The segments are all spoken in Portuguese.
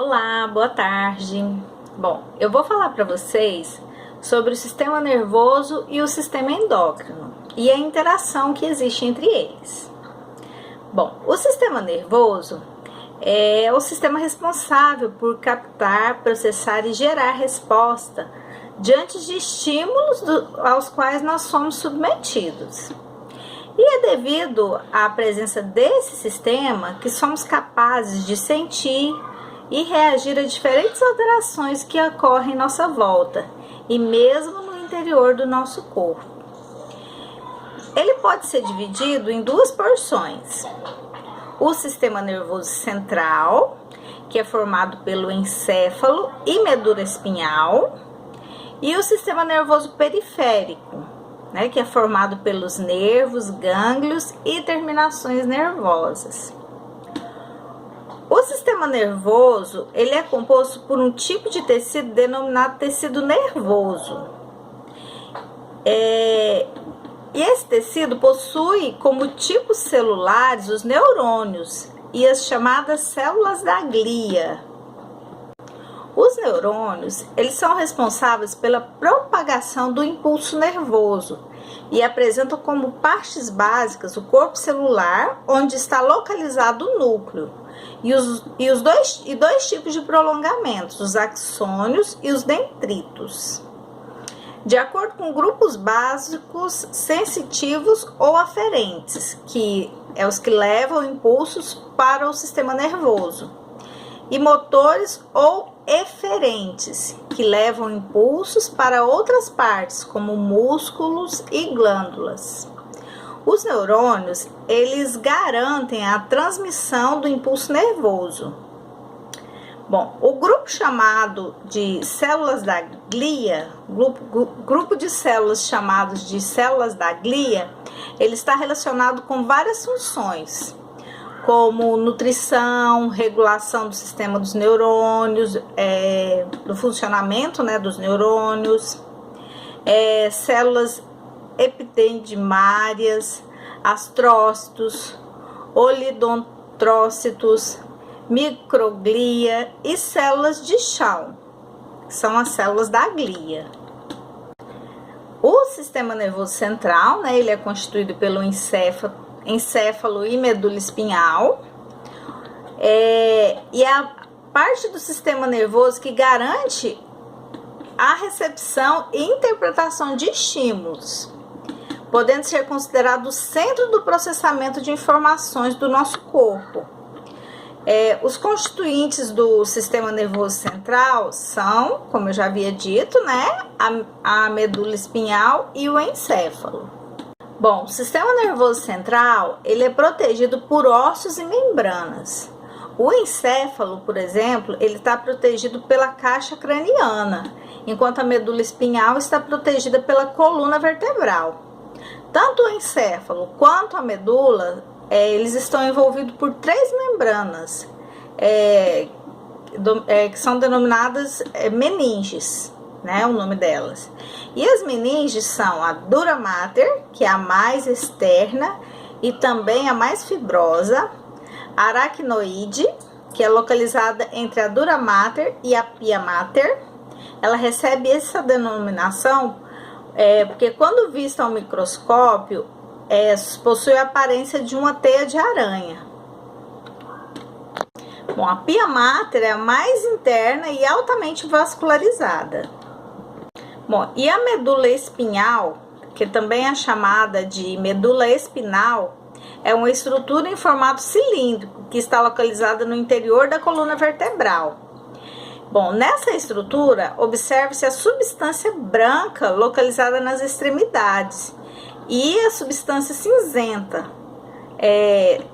Olá, boa tarde. Bom, eu vou falar para vocês sobre o sistema nervoso e o sistema endócrino e a interação que existe entre eles. Bom, o sistema nervoso é o sistema responsável por captar, processar e gerar resposta diante de estímulos aos quais nós somos submetidos. E é devido à presença desse sistema que somos capazes de sentir e reagir a diferentes alterações que ocorrem em nossa volta e mesmo no interior do nosso corpo. Ele pode ser dividido em duas porções: o sistema nervoso central, que é formado pelo encéfalo e medula espinhal, e o sistema nervoso periférico, que é formado pelos nervos, gânglios e terminações nervosas. O sistema nervoso, ele é composto por um tipo de tecido denominado tecido nervoso. E esse tecido possui como tipos celulares os neurônios e as chamadas células da glia. Os neurônios, eles são responsáveis pela propagação do impulso nervoso e apresentam como partes básicas o corpo celular, onde está localizado o núcleo, e dois tipos de prolongamentos, os axônios e os dendritos, de acordo com grupos básicos sensitivos ou aferentes, que é os que levam impulsos para o sistema nervoso, e motores ou eferentes, que levam impulsos para outras partes, como músculos e glândulas. Os neurônios, eles garantem a transmissão do impulso nervoso. Bom, o grupo chamado de células da glia, grupo de células chamados de células da glia, ele está relacionado com várias funções, como nutrição, regulação do sistema dos neurônios, do funcionamento dos neurônios, células epidendimárias, astrócitos, oligodendrócitos, microglia e células de Schwann, que são as células da glia. O sistema nervoso central, ele é constituído pelo encéfalo e medula espinhal, e é a parte do sistema nervoso que garante a recepção e interpretação de estímulos, podendo ser considerado o centro do processamento de informações do nosso corpo. Os constituintes do sistema nervoso central são, como eu já havia dito, a medula espinhal e o encéfalo. Bom, o sistema nervoso central, ele é protegido por ossos e membranas. O encéfalo, por exemplo, ele está protegido pela caixa craniana, enquanto a medula espinhal está protegida pela coluna vertebral. Tanto o encéfalo quanto a medula, eles estão envolvidos por três membranas, que são denominadas meninges, o nome delas. E as meninges são a dura mater, que é a mais externa e também a mais fibrosa, a aracnoide, que é localizada entre a dura mater e a pia mater. Ela recebe essa denominação porque quando vista ao microscópio, possui a aparência de uma teia de aranha. Bom, a pia mater é a mais interna e altamente vascularizada. Bom, e a medula espinhal, que também é chamada de medula espinal, é uma estrutura em formato cilíndrico que está localizada no interior da coluna vertebral. Bom, nessa estrutura, observa-se a substância branca localizada nas extremidades e a substância cinzenta.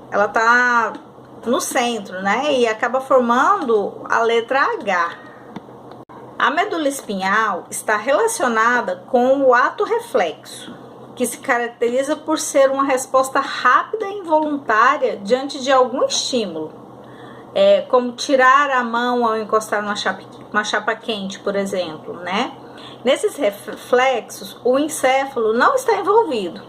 Ela está no centro, e acaba formando a letra H. A medula espinhal está relacionada com o ato reflexo, que se caracteriza por ser uma resposta rápida e involuntária diante de algum estímulo. Como tirar a mão ao encostar numa chapa quente, por exemplo, Nesses reflexos, o encéfalo não está envolvido,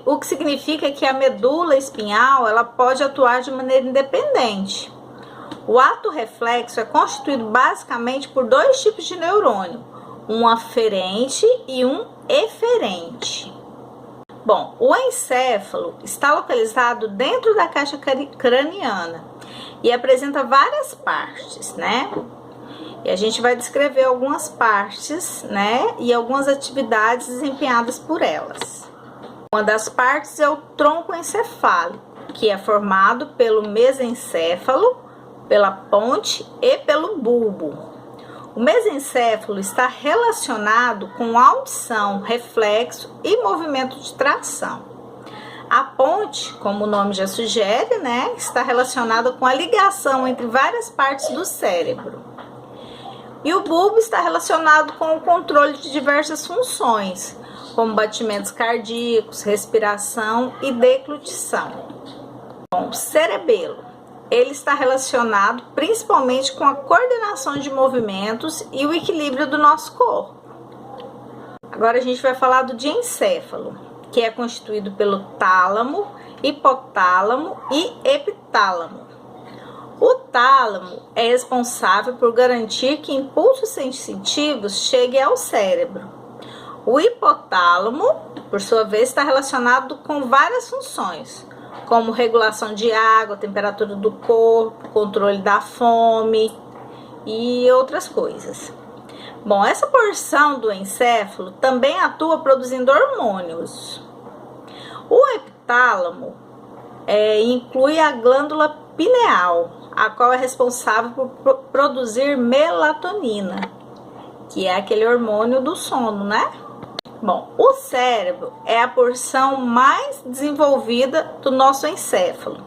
o que significa que a medula espinhal ela pode atuar de maneira independente. O ato reflexo é constituído basicamente por dois tipos de neurônio, um aferente e um eferente. Bom, o encéfalo está localizado dentro da caixa craniana e apresenta várias partes, né? E a gente vai descrever algumas partes, né? E algumas atividades desempenhadas por elas. Uma das partes é o tronco encefálico, que é formado pelo mesencéfalo, pela ponte e pelo bulbo. O mesencéfalo está relacionado com audição, reflexo e movimento de tração. A ponte, como o nome já sugere, né, está relacionada com a ligação entre várias partes do cérebro. E o bulbo está relacionado com o controle de diversas funções, como batimentos cardíacos, respiração e deglutição. Bom, o cerebelo. Ele está relacionado principalmente com a coordenação de movimentos e o equilíbrio do nosso corpo. Agora a gente vai falar do diencéfalo, que é constituído pelo tálamo, hipotálamo e epitálamo. O tálamo é responsável por garantir que impulsos sensitivos cheguem ao cérebro. O hipotálamo, por sua vez, está relacionado com várias funções, como regulação de água, temperatura do corpo, controle da fome e outras coisas. Bom, essa porção do encéfalo também atua produzindo hormônios. O epitálamo inclui a glândula pineal, a qual é responsável por produzir melatonina, que é aquele hormônio do sono, né? Bom, o cérebro é a porção mais desenvolvida do nosso encéfalo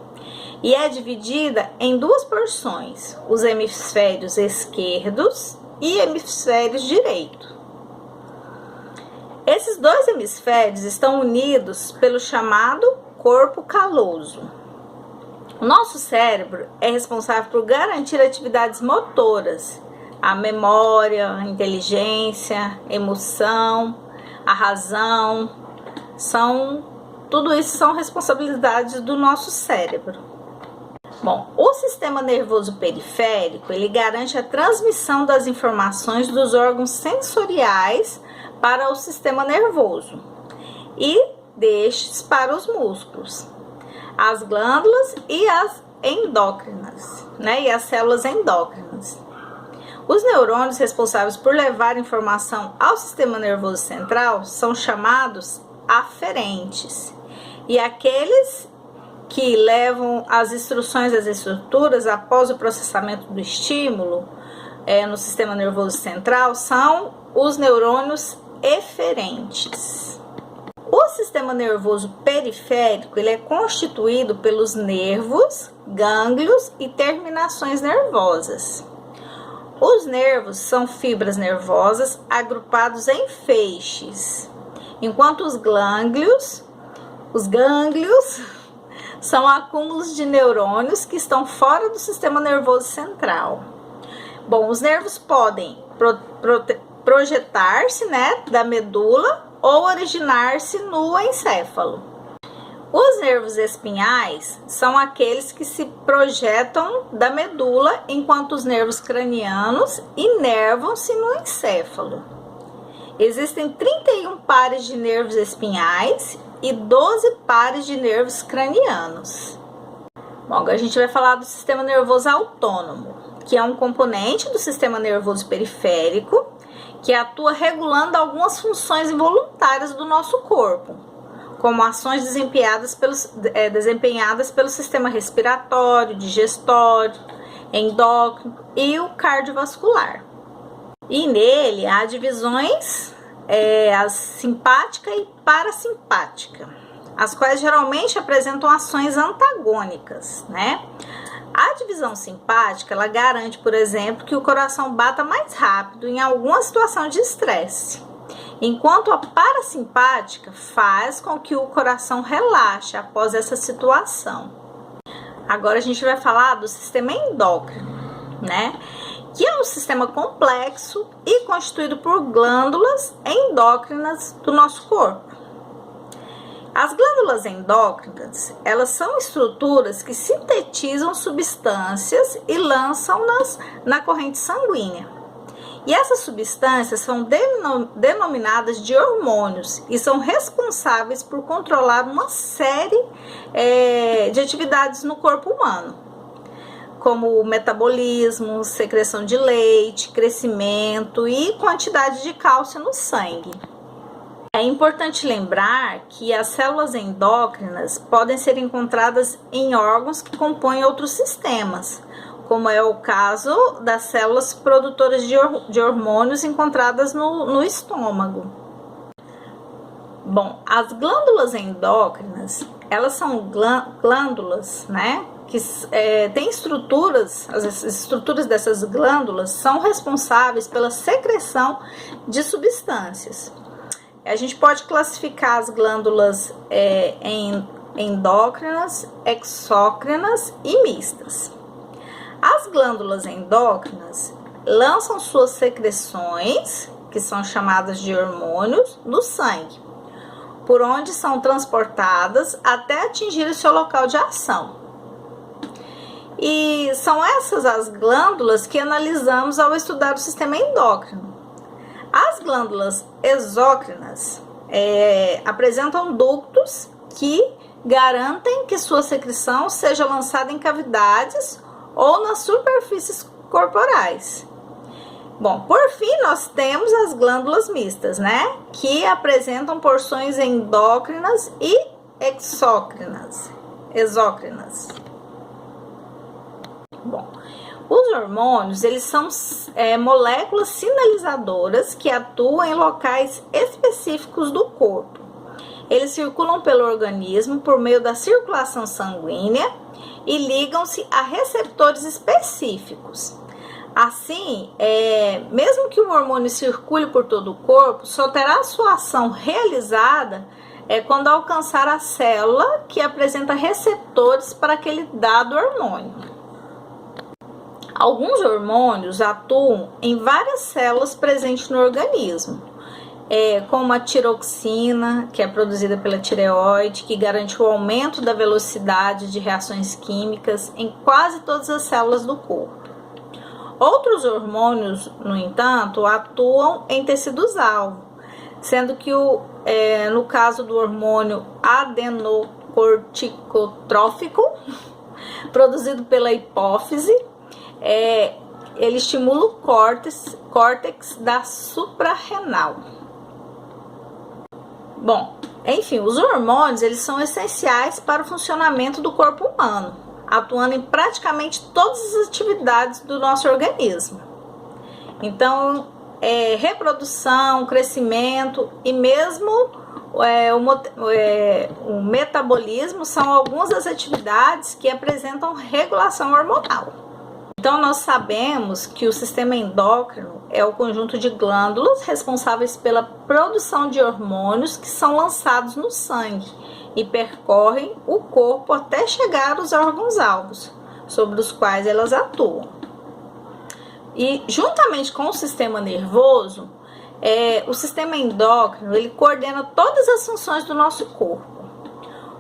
e é dividida em duas porções, os hemisférios esquerdos e hemisférios direito. Esses dois hemisférios estão unidos pelo chamado corpo caloso. O nosso cérebro é responsável por garantir atividades motoras, a memória, a inteligência, emoção, a razão, tudo isso são responsabilidades do nosso cérebro. Bom, o sistema nervoso periférico, ele garante a transmissão das informações dos órgãos sensoriais para o sistema nervoso e destes para os músculos, as glândulas e as endócrinas, né? E as células endócrinas. Os neurônios responsáveis por levar informação ao sistema nervoso central são chamados aferentes, e aqueles que levam as instruções às estruturas após o processamento do estímulo no sistema nervoso central são os neurônios eferentes. O sistema nervoso periférico ele é constituído pelos nervos, gânglios e terminações nervosas. Os nervos são fibras nervosas agrupados em feixes, enquanto os gânglios são acúmulos de neurônios que estão fora do sistema nervoso central. Bom, os nervos podem projetar-se, né, da medula ou originar-se no encéfalo. Os nervos espinhais são aqueles que se projetam da medula, enquanto os nervos cranianos inervam-se no encéfalo. Existem 31 pares de nervos espinhais e 12 pares de nervos cranianos. Bom, agora a gente vai falar do sistema nervoso autônomo, que é um componente do sistema nervoso periférico que atua regulando algumas funções involuntárias do nosso corpo, como ações desempenhadas pelo sistema respiratório, digestório, endócrino e o cardiovascular. E nele há divisões, a simpática e parasimpática, as quais geralmente apresentam ações antagônicas, né? A divisão simpática, ela garante, por exemplo, que o coração bata mais rápido em alguma situação de estresse, enquanto a parasimpática faz com que o coração relaxe após essa situação. Agora a gente vai falar do sistema endócrino, né? Que é um sistema complexo e constituído por glândulas endócrinas do nosso corpo. As glândulas endócrinas, elas são estruturas que sintetizam substâncias e lançam-nas na corrente sanguínea. E essas substâncias são denominadas de hormônios e são responsáveis por controlar uma série de atividades no corpo humano, como o metabolismo, secreção de leite, crescimento e quantidade de cálcio no sangue. É importante lembrar que as células endócrinas podem ser encontradas em órgãos que compõem outros sistemas, como é o caso das células produtoras de hormônios encontradas no estômago. Bom, as glândulas endócrinas, elas são glândulas, né, que têm estruturas, as estruturas dessas glândulas são responsáveis pela secreção de substâncias. A gente pode classificar as glândulas em endócrinas, exócrinas e mistas. As glândulas endócrinas lançam suas secreções, que são chamadas de hormônios, no sangue, por onde são transportadas até atingir o seu local de ação. E são essas as glândulas que analisamos ao estudar o sistema endócrino. As glândulas exócrinas apresentam ductos que garantem que sua secreção seja lançada em cavidades ou nas superfícies corporais. Bom, por fim, nós temos as glândulas mistas, né? Que apresentam porções endócrinas e exócrinas. Bom, os hormônios, eles são moléculas sinalizadoras que atuam em locais específicos do corpo. Eles circulam pelo organismo por meio da circulação sanguínea e ligam-se a receptores específicos. Assim, mesmo que o hormônio circule por todo o corpo, só terá sua ação realizada quando alcançar a célula que apresenta receptores para aquele dado hormônio. Alguns hormônios atuam em várias células presentes no organismo, como a tiroxina, que é produzida pela tireoide, que garante o aumento da velocidade de reações químicas em quase todas as células do corpo. Outros hormônios, no entanto, atuam em tecidos-alvo, sendo que no caso do hormônio adenocorticotrófico, produzido pela hipófise, ele estimula o córtex da suprarrenal. Bom, enfim, os hormônios, eles são essenciais para o funcionamento do corpo humano, atuando em praticamente todas as atividades do nosso organismo. Então, reprodução, crescimento e mesmo o metabolismo são algumas das atividades que apresentam regulação hormonal. Então, nós sabemos que o sistema endócrino é o conjunto de glândulas responsáveis pela produção de hormônios que são lançados no sangue e percorrem o corpo até chegar aos órgãos-alvos, sobre os quais elas atuam. E, juntamente com o sistema nervoso, o sistema endócrino, ele coordena todas as funções do nosso corpo.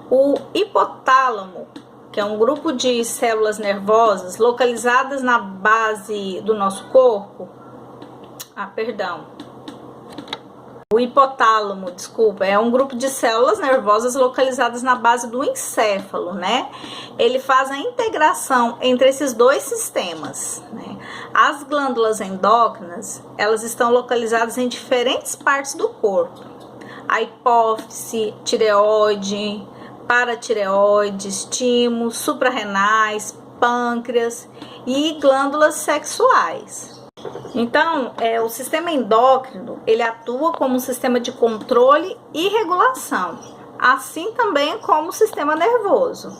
O hipotálamo, que é um grupo de células nervosas localizadas na base do nosso corpo. O hipotálamo, é um grupo de células nervosas localizadas na base do encéfalo, né? Ele faz a integração entre esses dois sistemas, né? As glândulas endócrinas, elas estão localizadas em diferentes partes do corpo. A hipófise, tireoide, paratireoide, timo, suprarrenais, pâncreas e glândulas sexuais. Então, o sistema endócrino, ele atua como um sistema de controle e regulação, assim também como o sistema nervoso.